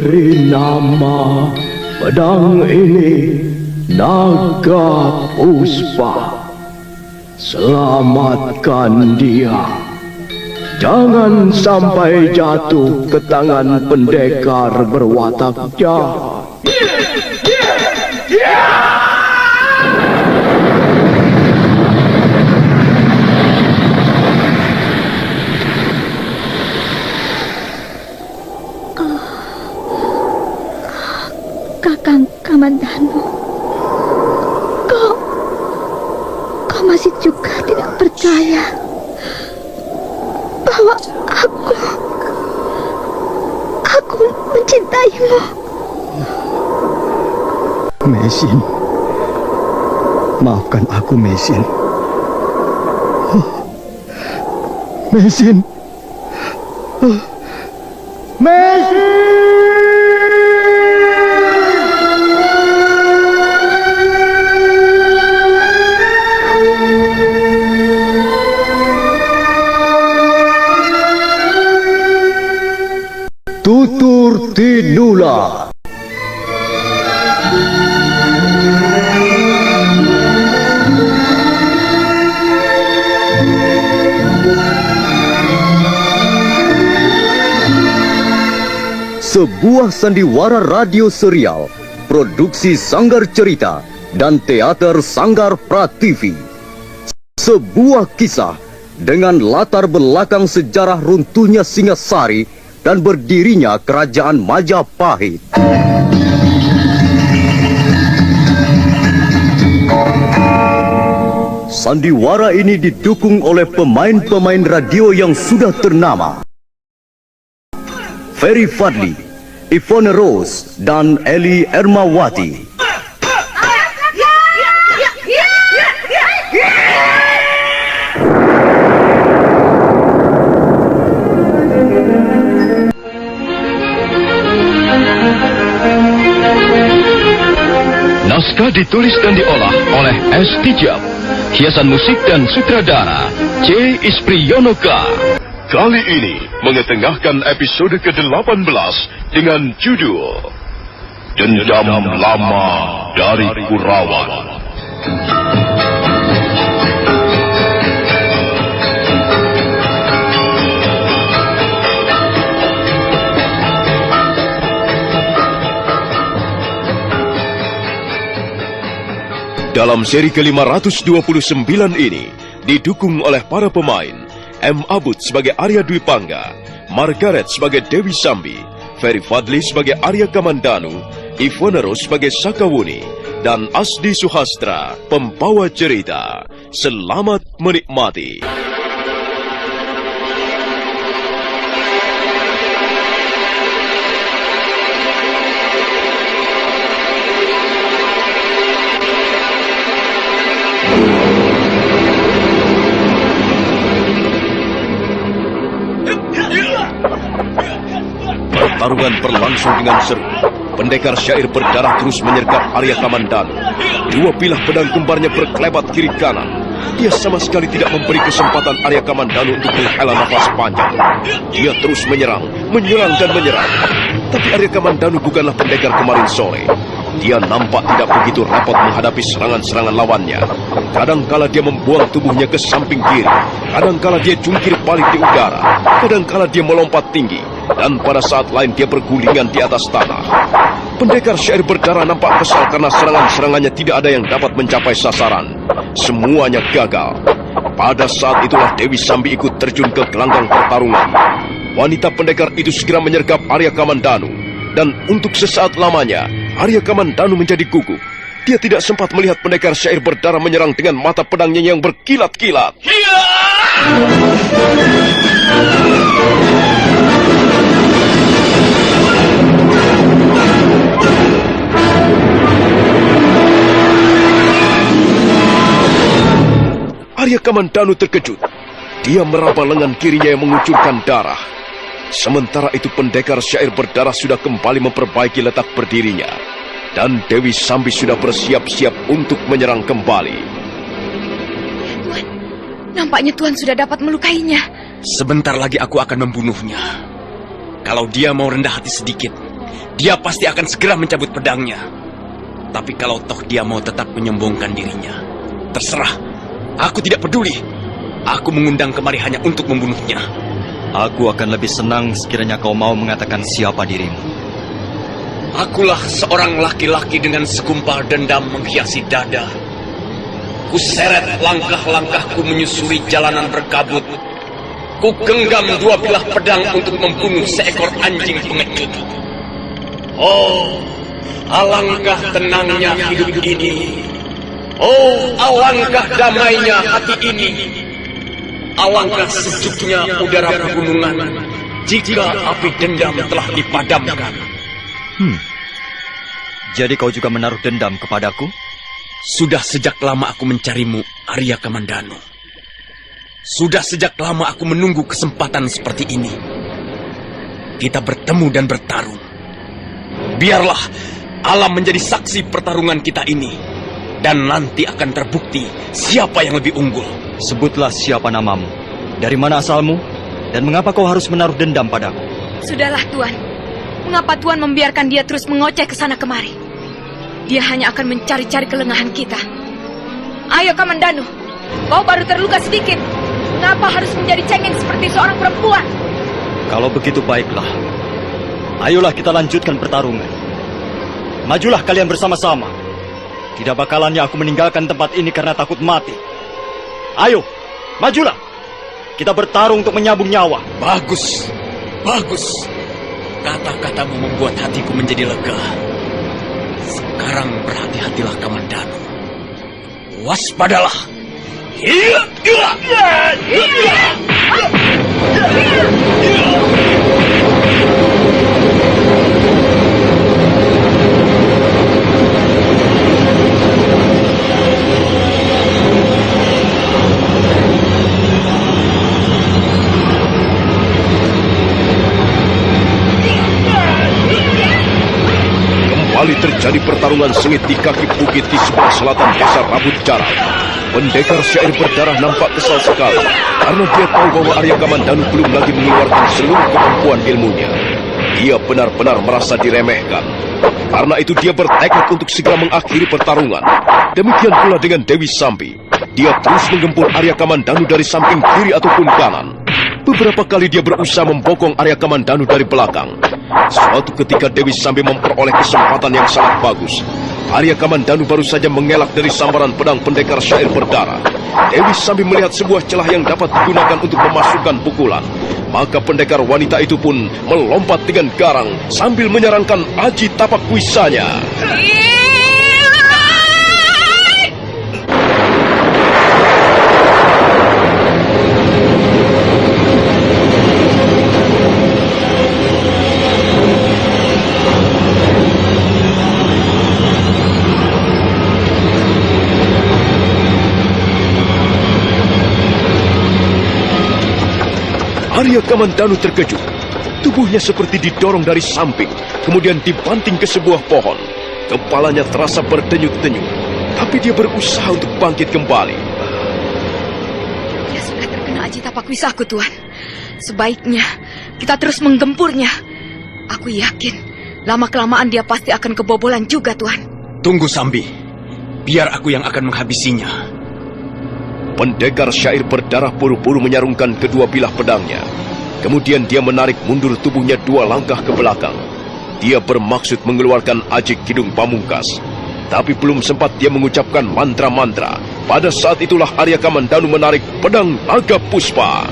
beri nama pedang ini Naga Puspa. Selamatkan dia. Jangan sampai jatuh ke tangan pendekar berwatak jahat. Kakang Kamandanu, kau masih juga tidak percaya bahwa aku mencintaimu. Mesin, maafkan aku, Mesin. Mesin, Mesin. Tutur Tinula. Sebuah sandiwara radio serial, produksi Sanggar Cerita dan teater Sanggar Prativi. Sebuah kisah dengan latar belakang sejarah runtuhnya Singasari dan berdirinya Kerajaan Majapahit. Sandiwara ini didukung oleh pemain-pemain radio yang sudah ternama. Ferry Fadli, Ivone Rose, dan Eli Ermawati. Naskah ditulis dan diolah oleh S. Tijab. Hiasan musik dan sutradara C. Ispriyonoka. Kali ini mengetengahkan episode ke-18 dengan judul Dendam Lama dari Kurawan. Dalam seri ke-529 ini didukung oleh para pemain M. Abud sebagai Arya Dwi Pangga, Margaret sebagai Dewi Sambi, Ferry Fadli sebagai Arya Kamandanu, Ivone Rose sebagai Sakawuni, dan Asdi Suhastra, pembawa cerita. Selamat menikmati. Pertarungan berlangsung dengan seru. Pendekar syair berdarah terus menyergap Arya Kamandanu. Dua pilah pedang kembarnya berkelebat kiri kanan. Dia sama sekali tidak memberi kesempatan Arya Kamandanu untuk menghela nafas panjang. Dia terus menyerang dan menyerang. Tapi Arya Kamandanu bukanlah pendekar kemarin sore. Dia nampak tidak begitu repot menghadapi serangan-serangan lawannya. Kadangkala dia membuang tubuhnya ke samping kiri, kadangkala dia jungkir balik di udara, kadangkala dia melompat tinggi, dan pada saat lain dia bergulingan di atas tanah. Pendekar syair berdarah nampak kesal karena serangan-serangannya tidak ada yang dapat mencapai sasaran. Semuanya gagal. Pada saat itulah Dewi Sambi ikut terjun ke gelanggang pertarungan. Wanita pendekar itu segera menyergap Arya Kamandanu, dan untuk sesaat lamanya Arya Kamandanu menjadi gugup. Dia tidak sempat melihat pendekar syair berdarah menyerang dengan mata pedangnya yang berkilat-kilat. Arya Kamandanu terkejut. Dia meraba lengan kirinya yang mengucurkan darah. Sementara itu pendekar syair berdarah sudah kembali memperbaiki letak berdirinya. Dan Dewi Sambi sudah bersiap-siap untuk menyerang kembali. Tuan, nampaknya Tuan sudah dapat melukainya. Sebentar lagi aku akan membunuhnya. Kalau dia mau rendah hati sedikit, dia pasti akan segera mencabut pedangnya. Tapi kalau toh dia mau tetap menyombongkan dirinya, terserah. Aku tidak peduli. Aku mengundang kemari hanya untuk membunuhnya. Aku akan lebih senang sekiranya kau mau mengatakan siapa dirimu. Akulah seorang laki-laki dengan segumpal dendam menghiasi dada. Kuseret langkah-langkahku menyusuri jalanan berkabut. Ku genggam 2 bilah pedang untuk membunuh seekor anjing pengecut. Oh, alangkah tenangnya hidup ini. Oh, alangkah damainya hati ini. Alangkah sejuknya udara pegunungan jika api dendam telah dipadamkan. Jadi kau juga menaruh dendam kepadaku? Sudah sejak lama aku mencarimu, Arya Kamandanu. Sudah sejak lama aku menunggu kesempatan seperti ini. Kita bertemu dan bertarung. Biarlah alam menjadi saksi pertarungan kita ini. Dan nanti akan terbukti siapa yang lebih unggul. Sebutlah siapa namamu, dari mana asalmu, dan mengapa kau harus menaruh dendam padaku? Sudahlah, Tuan. Mengapa Tuan membiarkan dia terus mengoceh ke sana kemari? Dia hanya akan mencari-cari kelengahan kita. Ayo, Kamandanu. Kau baru terluka sedikit. Mengapa harus menjadi cengeng seperti seorang perempuan? Kalau begitu baiklah. Ayolah kita lanjutkan pertarungan. Majulah kalian bersama-sama. Tidak bakalannya aku meninggalkan tempat ini karena takut mati. Ayo, majulah. Kita bertarung untuk menyambung nyawa. Bagus, bagus. Kata-katamu membuat hatiku menjadi lega. Sekarang berhati-hatilah, Kamandanu. Waspadalah. Kembali terjadi pertarungan sengit di kaki bukit di sebelah selatan desa Rabut Jarak. Pendekar syair berdarah nampak kesal sekali karena dia tahu bahwa Arya Kamandanu belum lagi mengeluarkan seluruh kemampuan ilmunya. Dia benar-benar merasa diremehkan. Karena itu dia bertekad untuk segera mengakhiri pertarungan. Demikian pula dengan Dewi Sambi. Dia terus menggempur Arya Kamandanu dari samping kiri ataupun kanan. Beberapa kali dia berusaha membokong Arya Kamandanu dari belakang. Suatu ketika Dewi Sambi memperoleh kesempatan yang sangat bagus. Arya Kamandanu baru saja mengelak dari sambaran pedang pendekar syair berdarah. Dewi Sambi melihat sebuah celah yang dapat digunakan untuk memasukkan pukulan. Maka pendekar wanita itu pun melompat dengan garang sambil menyerangkan aji tapak kuisanya. Arya Kamandanu terkejut. Tubuhnya seperti didorong dari samping, kemudian dibanting ke sebuah pohon. Kepalanya terasa berdenyut-denyut, tapi dia berusaha untuk bangkit kembali. Dia sudah terkena aji tapak wisaku, Tuan. Sebaiknya kita terus menggempurnya. Aku yakin lama-kelamaan dia pasti akan kebobolan juga, Tuan. Tunggu, Sambi. Biar aku yang akan menghabisinya. Pendekar syair berdarah buru-buru menyarungkan kedua bilah pedangnya. Kemudian dia menarik mundur tubuhnya 2 langkah ke belakang. Dia bermaksud mengeluarkan aji kidung pamungkas. Tapi belum sempat dia mengucapkan mantra-mantra. Pada saat itulah Arya Kamandanu menarik pedang naga puspa.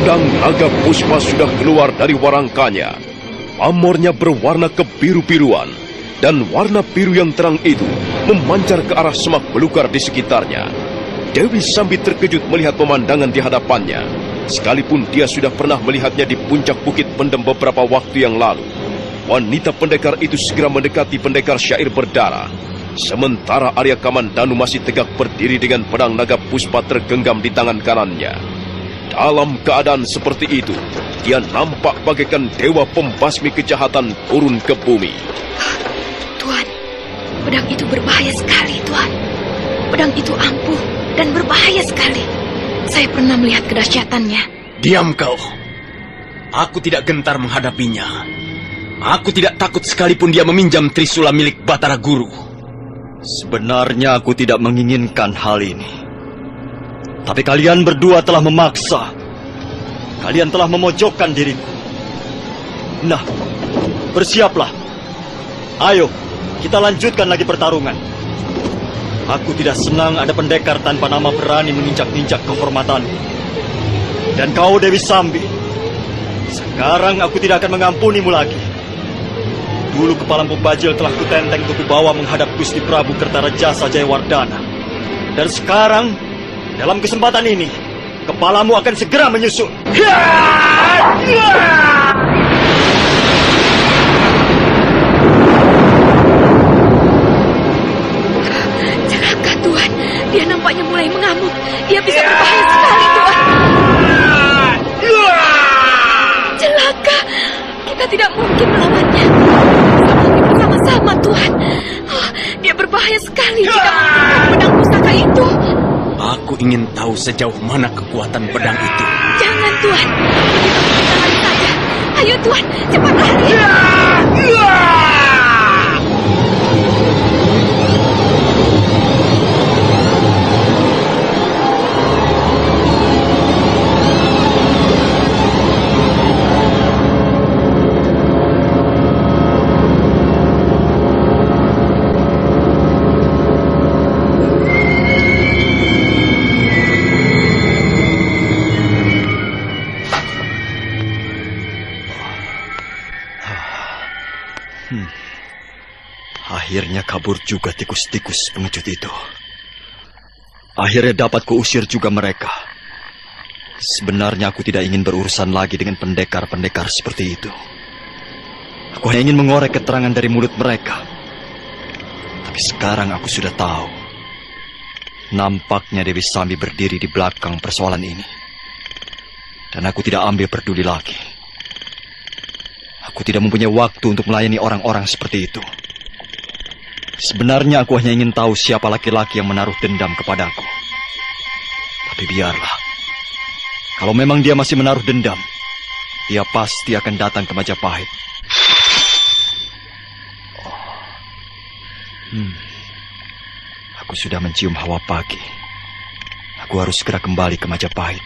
Pedang naga puspa sudah keluar dari warangkanya. Pamornya berwarna kebiru-biruan, dan warna biru yang terang itu memancar ke arah semak belukar di sekitarnya. Dewi Sambi terkejut melihat pemandangan di hadapannya, sekalipun dia sudah pernah melihatnya di puncak Bukit Pendem beberapa waktu yang lalu. Wanita pendekar itu segera mendekati pendekar syair berdarah. Sementara Arya Kamandanu masih tegak berdiri dengan pedang naga puspa tergenggam di tangan kanannya. Dalam keadaan seperti itu, dia nampak bagaikan dewa pembasmi kejahatan turun ke bumi. Tuan, pedang itu berbahaya sekali, Tuan. Pedang itu ampuh dan berbahaya sekali. Saya pernah melihat kedahsyatannya. Diam kau. Aku tidak gentar menghadapinya. Aku tidak takut sekalipun dia meminjam trisula milik Batara Guru. Sebenarnya aku tidak menginginkan hal ini. Tapi kalian berdua telah memaksa. Kalian telah memojokkan diriku. Nah, bersiaplah. Ayo, kita lanjutkan lagi pertarungan. Aku tidak senang ada pendekar tanpa nama berani menginjak-injak kehormatanku. Dan kau, Dewi Sambi, sekarang aku tidak akan mengampunimu lagi. Dulu kepala Bajil telah kutenteng untuk kubawa menghadap Gusti Prabu Kertarajasa Jayawardana. Dan sekarang, dalam kesempatan ini, kepalamu akan segera menyusul. Celaka, Tuan. Dia nampaknya mulai mengamuk. Dia bisa berbahaya sekali, Tuan. Celaka. Kita tidak mungkin melawannya. Bersama-sama, Tuan. Oh, dia berbahaya sekali jika menggunakan pedang pusaka itu. Aku ingin tahu sejauh mana kekuatan pedang itu. Jangan, Tuan. Kita lari saja. Ayo, Tuan. Cepat lari. Akhirnya kabur juga tikus-tikus pengecut itu. Akhirnya dapat kuusir juga mereka. Sebenarnya aku tidak ingin berurusan lagi dengan pendekar-pendekar seperti itu. Aku hanya ingin mengorek keterangan dari mulut mereka. Tapi sekarang aku sudah tahu. Nampaknya Dewi Sambi berdiri di belakang persoalan ini. Dan aku tidak ambil peduli lagi. Aku tidak mempunyai waktu untuk melayani orang-orang seperti itu. Sebenarnya aku hanya ingin tahu siapa laki-laki yang menaruh dendam kepadaku. Tapi biarlah. Kalau memang dia masih menaruh dendam, dia pasti akan datang ke Majapahit. Aku sudah mencium hawa pagi. Aku harus segera kembali ke Majapahit.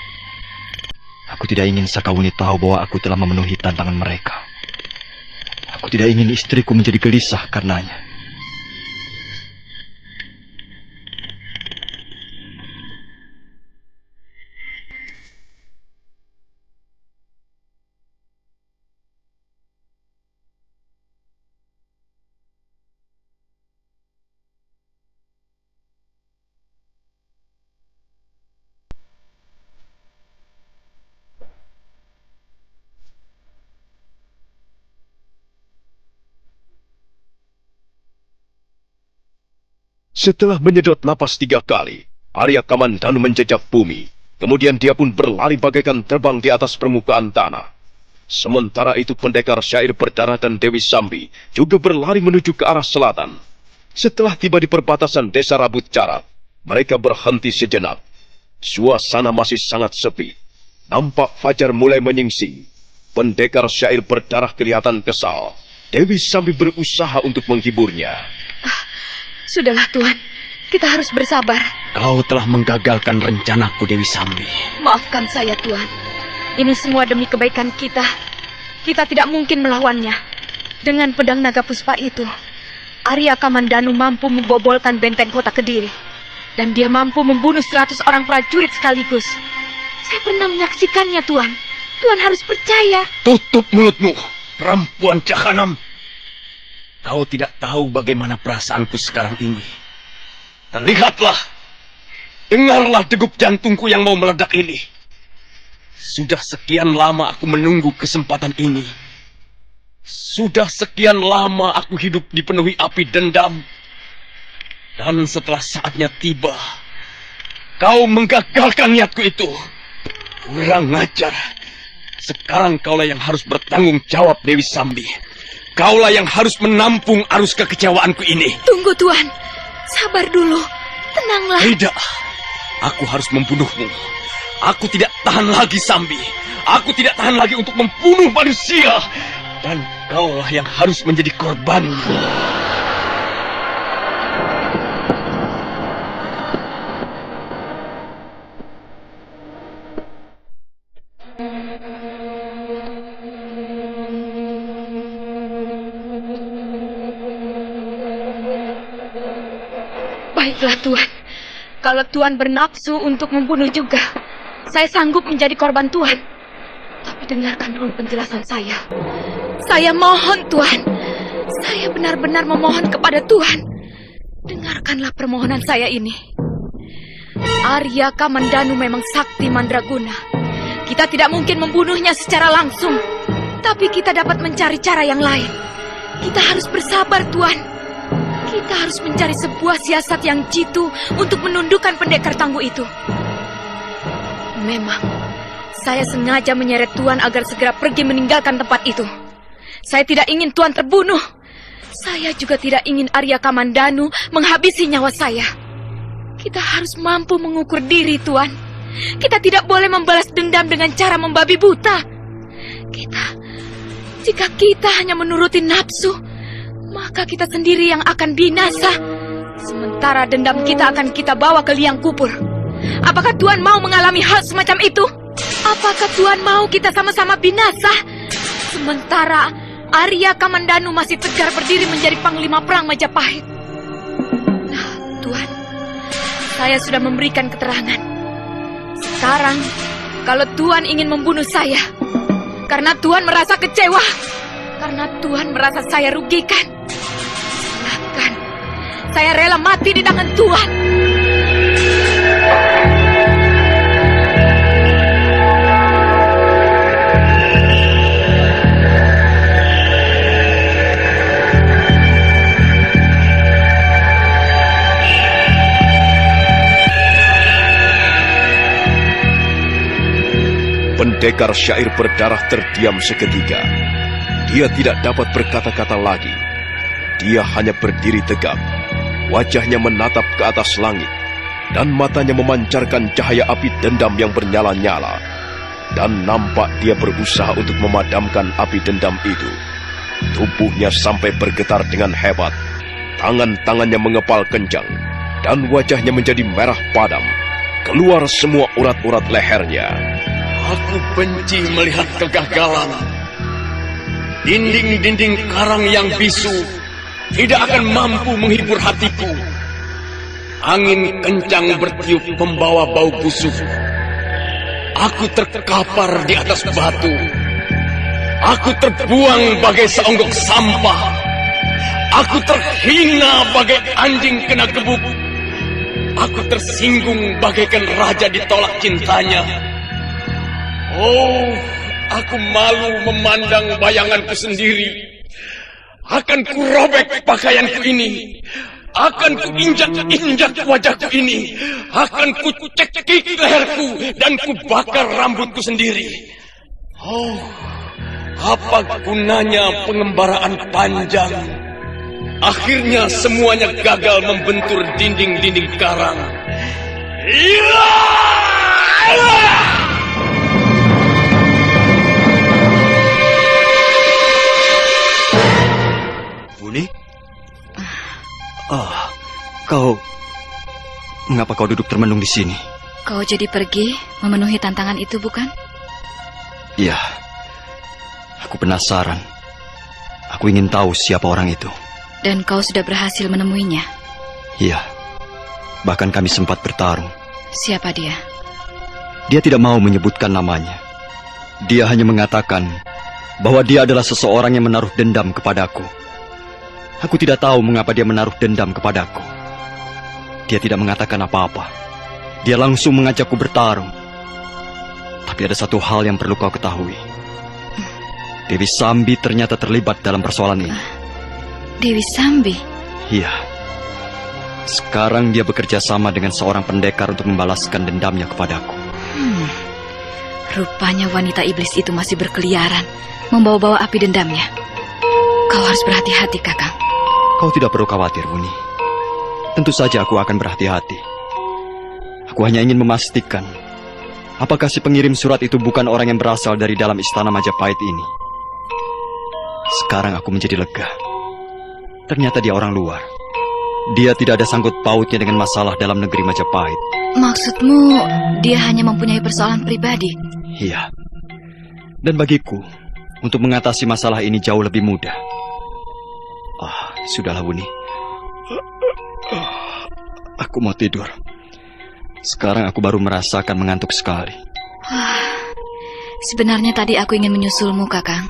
Aku tidak ingin Sakauni tahu bahwa aku telah memenuhi tantangan mereka. Aku tidak ingin istriku menjadi gelisah karenanya. Setelah menyedot napas 3 kali, Arya Kamandanu menjejak bumi. Kemudian dia pun berlari bagaikan terbang di atas permukaan tanah. Sementara itu pendekar syair berdarah dan Dewi Sambi juga berlari menuju ke arah selatan. Setelah tiba di perbatasan desa Rabut Carat, mereka berhenti sejenak. Suasana masih sangat sepi. Nampak fajar mulai menyingsing. Pendekar syair berdarah kelihatan kesal. Dewi Sambi berusaha untuk menghiburnya. Sudahlah, Tuan. Kita harus bersabar. Kau telah menggagalkan rencanaku, Dewi Sambi. Maafkan saya, Tuan. Ini semua demi kebaikan kita. Kita tidak mungkin melawannya. Dengan pedang naga puspa itu, Arya Kamandanu mampu membobolkan benteng kota Kediri. Dan dia mampu membunuh 100 orang prajurit sekaligus. Saya pernah menyaksikannya, Tuan. Tuan harus percaya. Tutup mulutmu, perempuan jahanam. Kau tidak tahu bagaimana perasaanku sekarang ini. Dan lihatlah, dengarlah degup jantungku yang mau meledak ini. Sudah sekian lama aku menunggu kesempatan ini. Sudah sekian lama aku hidup dipenuhi api dendam. Dan setelah saatnya tiba, kau menggagalkan niatku itu. Kurang ajar. Sekarang kaulah yang harus bertanggung jawab, Dewi Sambi. Kaulah yang harus menampung arus kekecewaanku ini. Tunggu, Tuan. Sabar dulu. Tenanglah. Tidak. Aku harus membunuhmu. Aku tidak tahan lagi, Sambi. Aku tidak tahan lagi untuk membunuh manusia. Dan kaulah yang harus menjadi korbanku. Baiklah, Tuan. Kalau Tuan bernafsu untuk membunuh juga, saya sanggup menjadi korban Tuan. Tapi dengarkan dulu penjelasan saya. Saya mohon, Tuan. Saya benar-benar memohon kepada Tuan. Dengarkanlah permohonan saya ini. Arya Kamandanu memang sakti mandraguna. Kita tidak mungkin membunuhnya secara langsung. Tapi kita dapat mencari cara yang lain. Kita harus bersabar, Tuan. Kita harus mencari sebuah siasat yang jitu untuk menundukkan pendekar tangguh itu. Memang, saya sengaja menyeret Tuan agar segera pergi meninggalkan tempat itu. Saya tidak ingin Tuan terbunuh. Saya juga tidak ingin Arya Kamandanu menghabisi nyawa saya. Kita harus mampu mengukur diri, Tuan. Kita tidak boleh membalas dendam dengan cara membabi buta. Jika kita hanya menuruti nafsu, maka kita sendiri yang akan binasa. Sementara dendam kita akan kita bawa ke liang kubur. Apakah Tuan mau mengalami hal semacam itu? Apakah Tuan mau kita sama-sama binasa? Sementara Arya Kamandanu masih tegar berdiri menjadi panglima perang Majapahit. Nah, Tuan, saya sudah memberikan keterangan. Sekarang, kalau Tuan ingin membunuh saya, karena Tuan merasa kecewa, karena Tuan merasa saya rugikan, silakan. Saya rela mati di tangan Tuan. Pendekar syair berdarah terdiam seketika. Dia tidak dapat berkata-kata lagi. Dia hanya berdiri tegak. Wajahnya menatap ke atas langit. Dan matanya memancarkan cahaya api dendam yang bernyala-nyala. Dan nampak dia berusaha untuk memadamkan api dendam itu. Tubuhnya sampai bergetar dengan hebat. Tangan-tangannya mengepal kencang. Dan wajahnya menjadi merah padam. Keluar semua urat-urat lehernya. Aku benci melihat kegagalan. Dinding-dinding karang yang bisu tidak akan mampu menghibur hatiku. Angin kencang bertiup membawa bau busuk. Aku terkapar di atas batu. Aku terbuang bagai seonggok sampah. Aku terhina bagai anjing kena gebuk. Aku tersinggung bagaikan raja ditolak cintanya. Oh, aku malu memandang bayanganku sendiri. Akan kurobek pakaianku ini. Akan kuinjak-injak wajahku ini. Akan kucekik leherku dan kubakar rambutku sendiri. Oh, apa gunanya pengembaraan panjang? Akhirnya semuanya gagal membentur dinding-dinding karang. Buni? Mengapa kau duduk termenung di sini? Kau jadi pergi memenuhi tantangan itu, bukan? Iya. Aku penasaran. Aku ingin tahu siapa orang itu. Dan kau sudah berhasil menemuinya? Iya. Bahkan kami sempat bertarung. Siapa dia? Dia tidak mau menyebutkan namanya. Dia hanya mengatakan bahwa dia adalah seseorang yang menaruh dendam kepadaku. Aku tidak tahu mengapa dia menaruh dendam kepadaku. Dia tidak mengatakan apa-apa. Dia langsung mengajakku bertarung. Tapi ada satu hal yang perlu kau ketahui. Dewi Sambi ternyata terlibat dalam persoalan ini. Dewi Sambi? Iya. Sekarang dia bekerja sama dengan seorang pendekar untuk membalaskan dendamnya kepadaku. Rupanya wanita iblis itu masih berkeliaran, membawa-bawa api dendamnya. Kau harus berhati-hati, Kakang. Kau tidak perlu khawatir, Wuni. Tentu saja aku akan berhati-hati. Aku hanya ingin memastikan, apakah si pengirim surat itu bukan orang yang berasal dari dalam istana Majapahit ini. Sekarang aku menjadi lega. Ternyata dia orang luar. Dia tidak ada sangkut pautnya dengan masalah dalam negeri Majapahit. Maksudmu, dia hanya mempunyai persoalan pribadi? Iya. Dan bagiku, untuk mengatasi masalah ini jauh lebih mudah. Sudahlah, Wuni. Aku mau tidur. Sekarang aku baru merasakan mengantuk sekali. Sebenarnya tadi aku ingin menyusulmu, Kakang.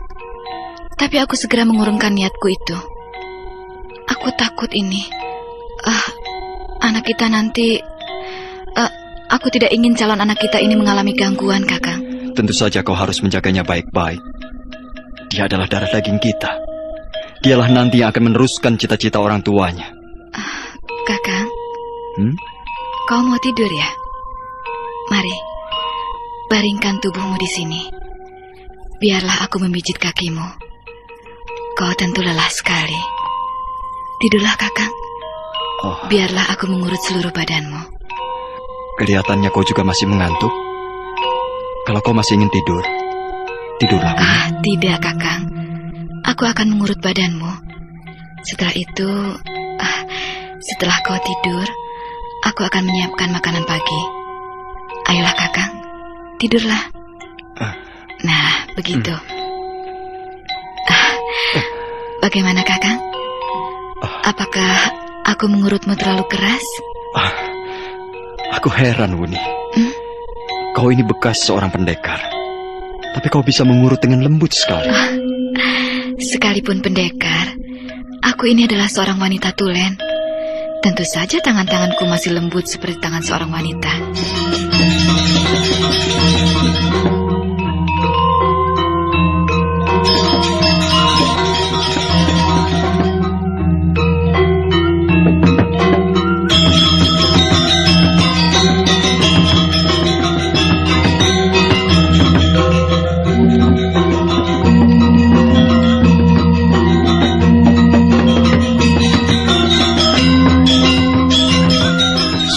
Tapi aku segera mengurungkan niatku itu. Aku takut ini. Anak kita nanti... aku tidak ingin calon anak kita ini mengalami gangguan, Kakang. Tentu saja kau harus menjaganya baik-baik. Dia adalah darah daging kita. Dialah nanti yang akan meneruskan cita-cita orang tuanya. Kakang, kau mau tidur ya? Mari, baringkan tubuhmu di sini. Biarlah aku memijit kakimu. Kau tentu lelah sekali. Tidurlah, Kakang. Biarlah aku mengurut seluruh badanmu. Kelihatannya kau juga masih mengantuk. Kalau kau masih ingin tidur, tidurlah. Tidak, Kakang. Aku akan mengurut badanmu. Setelah itu, setelah kau tidur, aku akan menyiapkan makanan pagi. Ayolah, Kakang, tidurlah. Nah, begitu. Bagaimana, Kakang? Apakah aku mengurutmu terlalu keras? Aku heran, Wuni. Kau ini bekas seorang pendekar, tapi kau bisa mengurut dengan lembut sekali. Sekalipun pendekar, aku ini adalah seorang wanita tulen. Tentu saja tangan-tanganku masih lembut seperti tangan seorang wanita.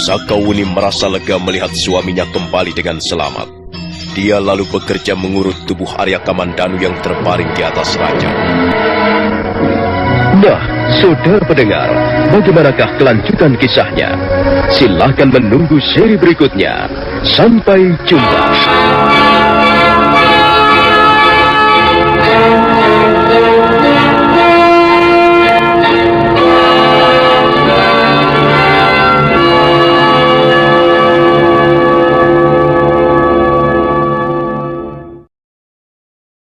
Sakawuni merasa lega melihat suaminya kembali dengan selamat. Dia lalu bekerja mengurut tubuh Arya Kamandanu yang terbaring di atas ranjang. Nah, saudara pendengar, bagaimanakah kelanjutan kisahnya? Silakan menunggu seri berikutnya. Sampai jumpa.